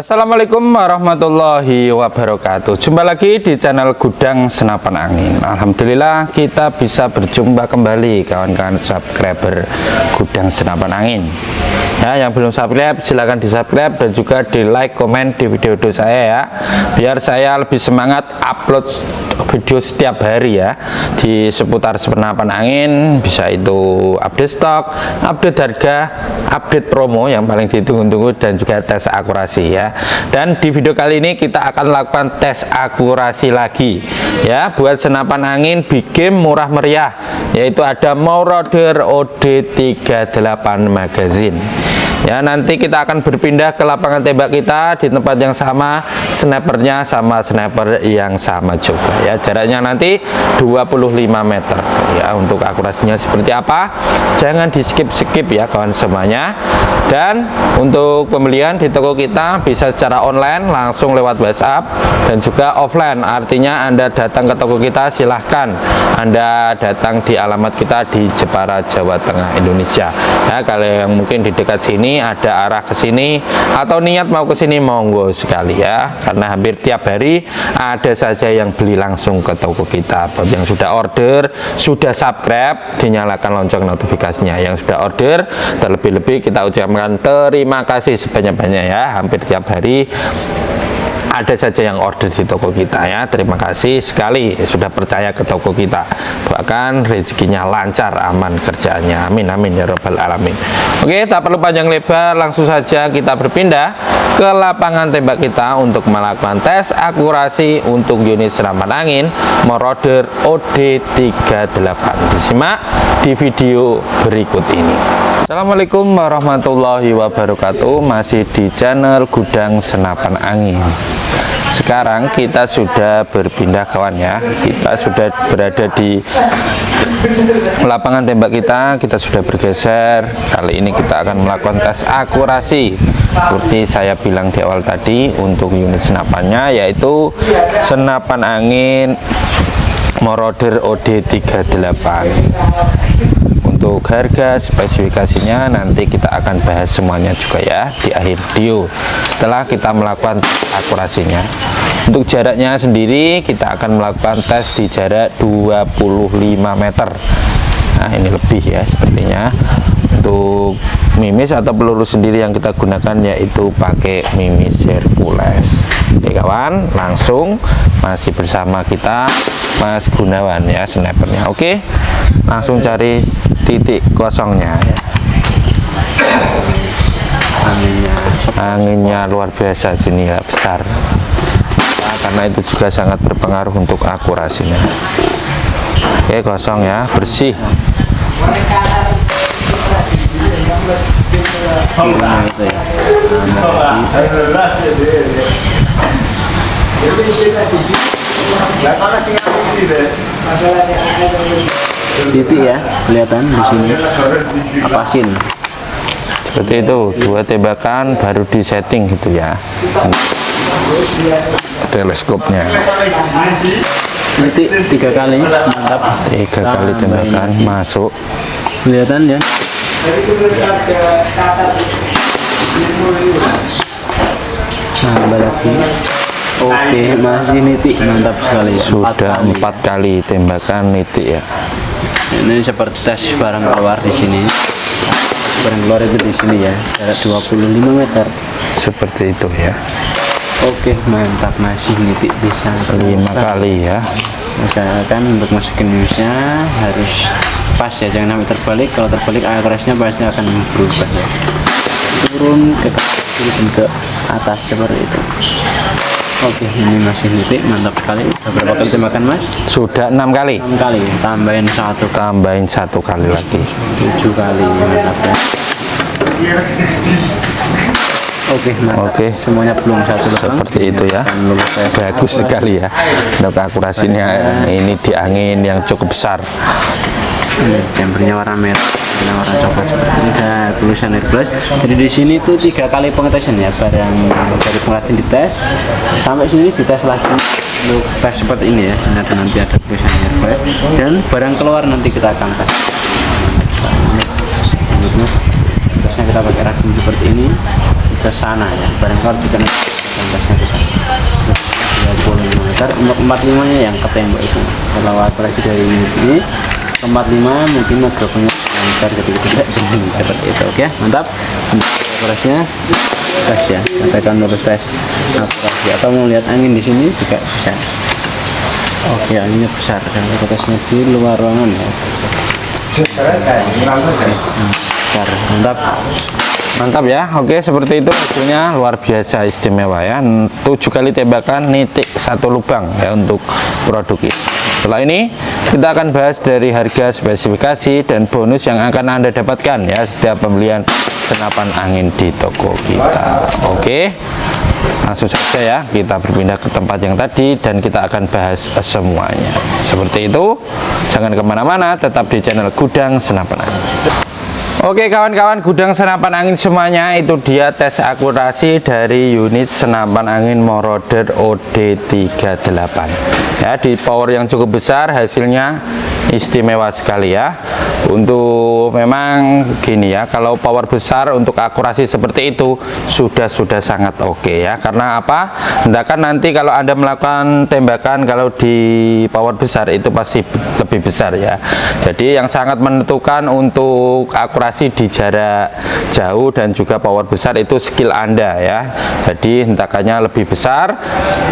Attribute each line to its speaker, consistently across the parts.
Speaker 1: Assalamualaikum warahmatullahi wabarakatuh. Jumpa lagi di channel Gudang Senapan Angin. Alhamdulillah kita bisa berjumpa kembali kawan-kawan subscriber Gudang Senapan Angin. Ya, yang belum subscribe silahkan di subscribe dan juga di like, komen di video saya ya, biar saya lebih semangat upload video setiap hari ya di seputar senapan angin, bisa itu update stok, update harga, update promo yang paling ditunggu-tunggu, dan juga tes akurasi ya. Dan di video kali ini kita akan lakukan tes akurasi lagi ya buat senapan angin big game murah meriah, yaitu ada Marauder OD38 magazine. Ya, nanti kita akan berpindah ke lapangan tembak kita di tempat yang sama, snipernya sama sniper yang sama juga ya. Jaraknya nanti 25 meter ya. Untuk akurasinya seperti apa, jangan di skip ya kawan semuanya. Dan untuk pembelian di toko kita bisa secara online langsung lewat WhatsApp, dan juga offline, artinya Anda datang ke toko kita silahkan Anda datang di alamat kita di Jepara, Jawa Tengah, Indonesia ya. Kalau yang mungkin di dekat sini ada arah ke sini atau niat mau ke sini, monggo sekali ya, karena hampir tiap hari ada saja yang beli langsung ke toko kita. Buat yang sudah order, sudah subscribe, dinyalakan lonceng notifikasinya. Yang sudah order, terlebih-lebih kita ucapkan terima kasih sebanyak-banyak ya. Hampir tiap hari ada saja yang order di toko kita ya. Terima kasih sekali sudah percaya ke toko kita. Doakan rezekinya lancar, aman kerjaannya, amin amin ya robbal alamin. Oke, tak perlu panjang lebar, langsung saja kita berpindah ke lapangan tembak kita untuk melakukan tes akurasi untuk unit senapan angin Marauder OD38. Disimak di video berikut ini. Assalamualaikum warahmatullahi wabarakatuh. Masih di channel Gudang Senapan Angin. Sekarang kita sudah berpindah kawan ya, kita sudah berada di lapangan tembak kita sudah bergeser. Kali ini kita akan melakukan tes akurasi seperti saya bilang di awal tadi untuk unit senapannya, yaitu senapan angin Marauder OD38. Untuk harga spesifikasinya nanti kita akan bahas semuanya juga ya di akhir video setelah kita melakukan akurasinya. Untuk jaraknya sendiri kita akan melakukan tes di jarak 25 meter. Nah, ini lebih ya sepertinya. Untuk mimis atau peluru sendiri yang kita gunakan yaitu pakai mimis Hercules. Oke kawan, langsung masih bersama kita Mas Gunawan ya, snipernya. Oke, langsung cari titik kosongnya ya. Anginnya luar biasa sini ya, besar. Nah, karena itu juga sangat berpengaruh untuk akurasinya. Oke, kosong ya, bersih.
Speaker 2: Titik ya, kelihatan di sini. Apasin.
Speaker 1: Seperti itu, dua tembakan baru di setting gitu ya. Teleskopnya.
Speaker 2: Titik 3 kali, mantap.
Speaker 1: 3 kali tembakan masuk.
Speaker 2: Kelihatan ya. Tambah lagi. Oke, masih nitik, mantap sekali.
Speaker 1: Sudah 4 kali tembakan nitik ya.
Speaker 2: Ini seperti tes barang keluar di sini. Barang keluar itu di sini ya, jarak 25 meter.
Speaker 1: Seperti itu ya.
Speaker 2: Oke, mantap, masih nitik bisa
Speaker 1: 5 kali ya.
Speaker 2: Misalkan untuk masukin minusnya harus pas ya, jangan sampai terbalik. Kalau terbalik akurasinya pasti akan berubah ya. Turun ke atas seperti itu. Oke, ini masih nitik, mantap sekali. Sudah berapa kali tembakan mas?
Speaker 1: Sudah 6 kali.
Speaker 2: 6 kali, tambahin
Speaker 1: 1 kali lagi.
Speaker 2: 7 kali, mantap ya. Oke, mantap.
Speaker 1: Oke,
Speaker 2: semuanya belum satu lubang.
Speaker 1: Seperti itu ya. Bagus sekali ya. Untuk akurasinya ini di angin yang cukup besar.
Speaker 2: Jambernya warna merah, warna coklat seperti ini, ada tulisan Hercules. Jadi di sini tuh 3 kali pengetesan ya, barang dari pengrajin dites sampai sini dites lagi untuk tes seperti ini ya. Ini ada, nanti ada tulisan Hercules, dan barang keluar nanti kita akan tes. Tesnya kita pakai ragam seperti ini. ke sana ya. Barangkali juga nanti tempesnya ke sana. 25 meter. Untuk 45 nya yang ketembak itu. Kalau akurasi dari ini ke 45 mungkin ngegroknya meter ketika tidak seperti itu. Oke, mantap. Akurasinya tes ya, sampaikan lurus tes akurasi atau mau lihat angin di sini juga bisa. Oke, anginnya besar dan tesnya di luar ruangan ya. Besar, mantap.
Speaker 1: Mantap ya. Oke, seperti itu hasilnya, luar biasa istimewa ya. 7 kali tembakan nitik 1 lubang ya untuk produk ini. Setelah ini kita akan bahas dari harga, spesifikasi, dan bonus yang akan Anda dapatkan ya setiap pembelian senapan angin di toko kita. Oke, langsung saja ya kita berpindah ke tempat yang tadi dan kita akan bahas semuanya. Seperti itu, jangan kemana-mana, tetap di channel Gudang Senapan Angin. Oke kawan-kawan, Gudang Senapan Angin semuanya, itu dia tes akurasi dari unit senapan angin Moroder OD38 ya, di power yang cukup besar, hasilnya istimewa sekali ya. Untuk memang gini ya, kalau power besar untuk akurasi seperti itu sudah sangat oke ya. Karena apa? Hendakan nanti kalau Anda melakukan tembakan kalau di power besar itu pasti lebih besar ya. Jadi yang sangat menentukan untuk akurasi di jarak jauh dan juga power besar itu skill Anda ya. Jadi hentakannya lebih besar,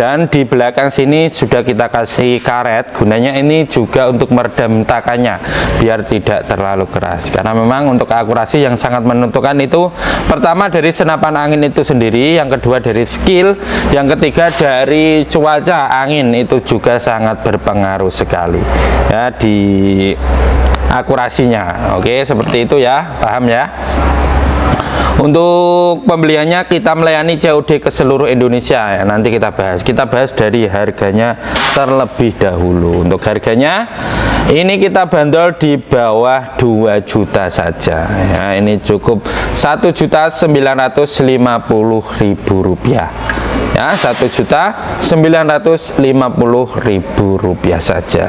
Speaker 1: dan di belakang sini sudah kita kasih karet, gunanya ini juga untuk meredam hentakannya biar tidak terlalu keras. Karena memang untuk akurasi yang sangat menentukan itu pertama dari senapan angin itu sendiri, yang kedua dari skill, yang ketiga dari cuaca angin, itu juga sangat berpengaruh sekali ya di akurasinya. Oke, seperti itu ya, paham ya. Untuk pembeliannya kita melayani COD ke seluruh Indonesia ya. Nanti kita bahas dari harganya terlebih dahulu. Untuk harganya ini kita bandol di bawah 2 juta saja ya. Ini cukup Rp1.950.000 ya, Rp1.950.000 saja.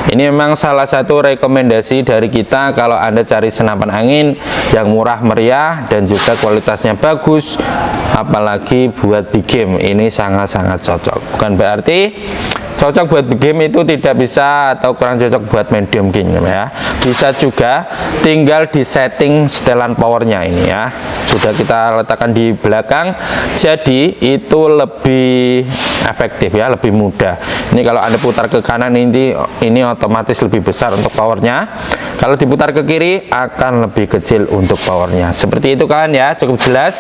Speaker 1: Ini memang salah satu rekomendasi dari kita kalau Anda cari senapan angin yang murah meriah dan juga kualitasnya bagus, apalagi buat big game, ini sangat-sangat cocok. Bukan berarti cocok buat big game itu tidak bisa atau kurang cocok buat medium game ya. Bisa juga, tinggal di setting setelan powernya ini ya. Sudah kita letakkan di belakang, jadi itu lebih efektif ya, lebih mudah. Ini kalau Anda putar ke kanan ini otomatis lebih besar untuk powernya. Kalau diputar ke kiri akan lebih kecil untuk powernya. Seperti itu kan ya, cukup jelas.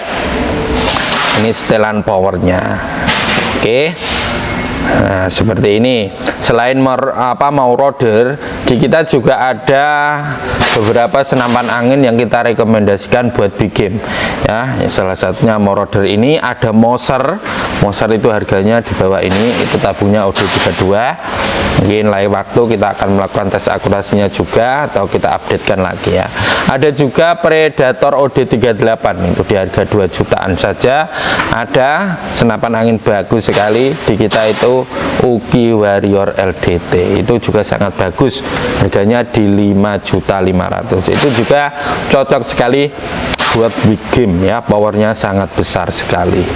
Speaker 1: Ini setelan powernya. Oke. Nah, seperti ini. Selain Moroder, di kita juga ada beberapa senapan angin yang kita rekomendasikan buat big game ya. Salah satunya Moroder ini, ada Moser itu harganya di bawah ini, itu tabungnya OD32. Mungkin lain waktu kita akan melakukan tes akurasinya juga, atau kita updatekan lagi ya. Ada juga Predator OD38, itu di harga 2 jutaan saja. Ada senapan angin bagus sekali di kita itu Uki Warrior LDT, itu juga sangat bagus, harganya di 5.500.000. Itu juga cocok sekali buat big game ya, powernya sangat besar sekali.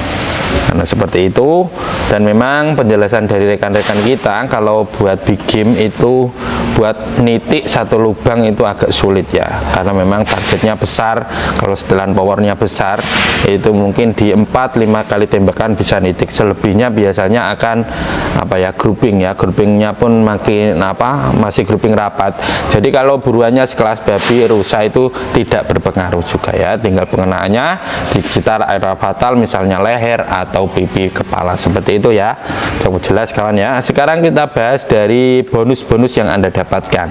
Speaker 1: Karena seperti itu, dan memang penjelasan dari rekan-rekan kita kalau buat big game itu buat nitik 1 lubang itu agak sulit ya, karena memang targetnya besar. Kalau setelan powernya besar itu mungkin di 4-5 kali tembakan bisa nitik, selebihnya biasanya akan grouping ya, groupingnya pun masih grouping rapat. Jadi kalau buruannya sekelas babi rusa itu tidak berpengaruh juga ya, tinggal pengenaannya di sekitar area fatal, misalnya leher atau pipi kepala, seperti itu ya. Cukup jelas kawan ya. Sekarang kita bahas dari bonus-bonus yang Anda dapatkan.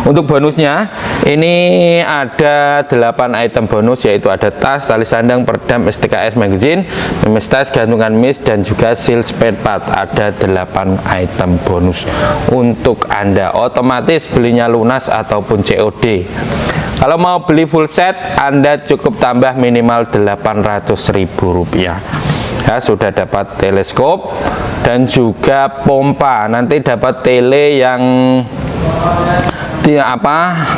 Speaker 1: Untuk bonusnya ini ada 8 item bonus, yaitu ada tas, tali sandang, peredam, STKS magazine, memes tas, gantungan mis, dan juga seal spare part. Ada 8 item bonus untuk Anda, otomatis belinya lunas ataupun COD. Kalau mau beli full set, Anda cukup tambah minimal Rp800.000 ya. Sudah dapat teleskop dan juga pompa, nanti dapat tele yang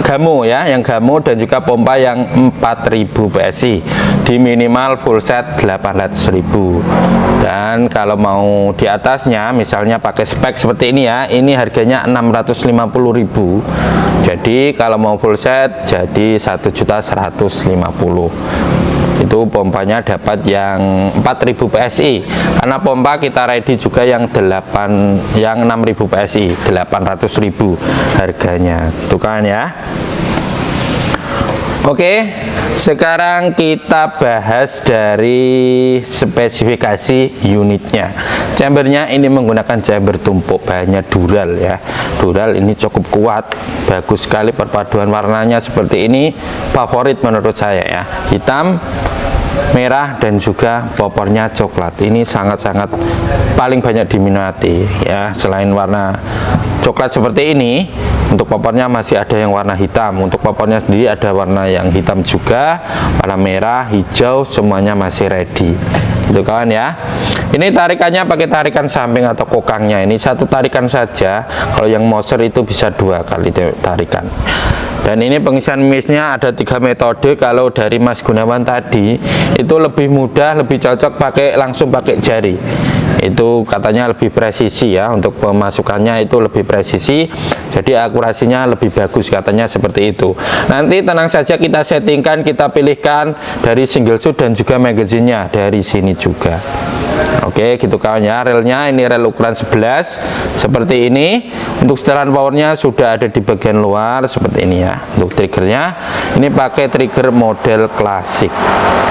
Speaker 1: gamo ya, yang gamo, dan juga pompa yang 4000 PSI. di minimal full set 800.000. Dan kalau mau di atasnya misalnya pakai spek seperti ini ya, ini harganya 650.000. Jadi kalau mau full set jadi 1.150.000. Itu pompanya dapat yang 4000 PSI, karena pompa kita ready juga yang 6000 PSI, 800.000 harganya, itu kan ya. Oke, sekarang kita bahas dari spesifikasi unitnya. Chambernya ini menggunakan chamber tumpuk, bahannya dural ya. Dural ini cukup kuat, bagus sekali perpaduan warnanya seperti ini, favorit menurut saya ya. Hitam, merah, dan juga popornya coklat. Ini sangat-sangat paling banyak diminati ya. Selain warna coklat seperti ini, untuk popornya masih ada yang warna hitam. Untuk popornya sendiri ada warna yang hitam juga, warna merah, hijau, semuanya masih ready. Itu kawan ya. Ini tarikannya pakai tarikan samping atau kokangnya. Ini satu tarikan saja. Kalau yang moser itu bisa 2 kali tarikan. Dan ini pengisian misnya ada 3 metode. Kalau dari Mas Gunawan tadi itu lebih mudah, lebih cocok langsung pakai jari. Itu katanya lebih presisi ya, untuk pemasukannya itu lebih presisi, jadi akurasinya lebih bagus katanya seperti itu. Nanti tenang saja, kita settingkan, kita pilihkan dari single shoot dan juga magazinnya dari sini juga. Oke, gitu kawan ya. Relnya ini rel ukuran 11 seperti ini. Untuk setelan powernya sudah ada di bagian luar seperti ini ya. Untuk triggernya ini pakai trigger model klasik,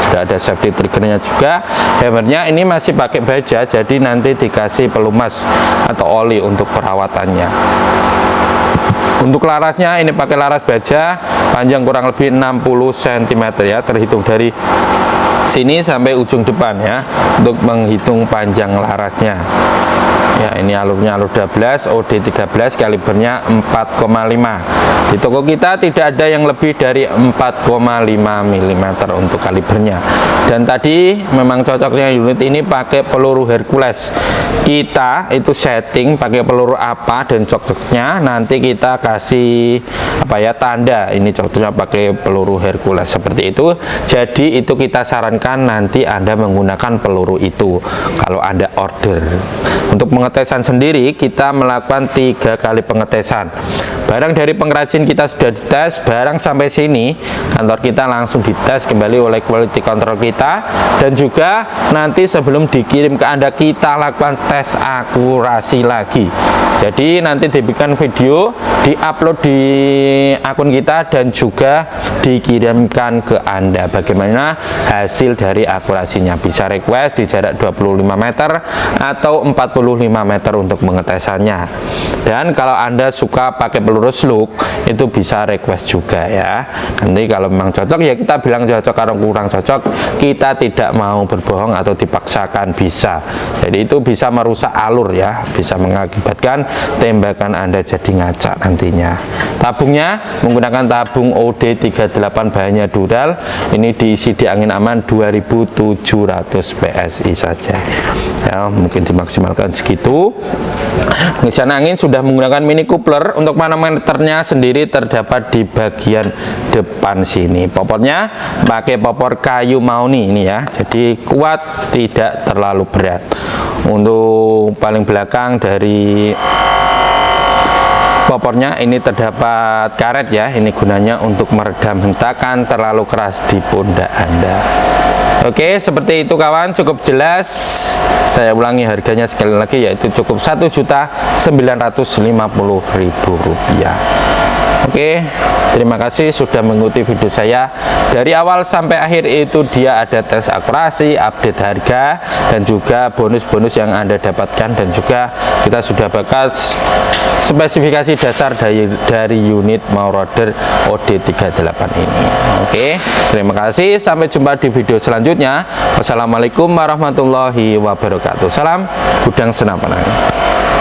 Speaker 1: sudah ada safety triggernya juga. Hammernya ini masih pakai baja, jadi nanti dikasih pelumas atau oli untuk perawatannya. Untuk larasnya ini pakai laras baja, panjang kurang lebih 60 cm ya, terhitung dari sini sampai ujung depan ya, untuk menghitung panjang larasnya. Ya, ini alurnya alur 12, OD 13, kalibernya 4,5. Di toko kita tidak ada yang lebih dari 4,5 mm untuk kalibernya. Dan tadi memang cocoknya unit ini pakai peluru Hercules. Kita itu setting pakai peluru apa dan cocoknya nanti kita kasih apa ya, tanda ini cocoknya pakai peluru Hercules seperti itu. Jadi itu kita sarankan nanti Anda menggunakan peluru itu kalau Anda order. Untuk pengetesan sendiri kita melakukan 3 kali pengetesan. Barang dari pengrajin kita sudah dites, barang sampai sini kantor kita langsung dites kembali oleh quality control kita, dan juga nanti sebelum dikirim ke Anda kita lakukan tes akurasi lagi. Jadi nanti dibikin video, diupload di akun kita dan juga dikirimkan ke Anda bagaimana hasil dari akurasinya. Bisa request di jarak 25 meter atau 45 meter untuk pengetesannya. Dan kalau Anda suka pakai peluru slug itu bisa request juga ya. Nanti kalau memang cocok ya kita bilang cocok, kalau kurang cocok kita tidak mau berbohong atau dipaksakan, bisa. Jadi itu bisa merusak alur ya, bisa mengakibatkan tembakan Anda jadi ngacak nantinya. Tabungnya menggunakan tabung OD38, bahannya dural. Ini diisi di angin aman 2700 PSI saja ya, mungkin dimaksimalkan segitu. Pengisian angin sudah menggunakan mini coupler. Untuk manometernya sendiri terdapat di bagian depan sini. Popornya pakai popor kayu mahoni ini ya, jadi kuat, tidak terlalu berat. Untuk paling belakang dari popornya ini terdapat karet ya, ini gunanya untuk meredam hentakan terlalu keras di pundak Anda. Oke, seperti itu kawan, cukup jelas. Saya ulangi harganya sekali lagi, yaitu cukup Rp1.950.000. Oke, terima kasih sudah mengikuti video saya dari awal sampai akhir. Itu dia ada tes akurasi, update harga, dan juga bonus-bonus yang Anda dapatkan, dan juga kita sudah bakal spesifikasi dasar dari unit Maurodder OD38 ini. Oke, terima kasih, sampai jumpa di video selanjutnya. Wassalamualaikum warahmatullahi wabarakatuh. Salam Gudang Senapan Angin.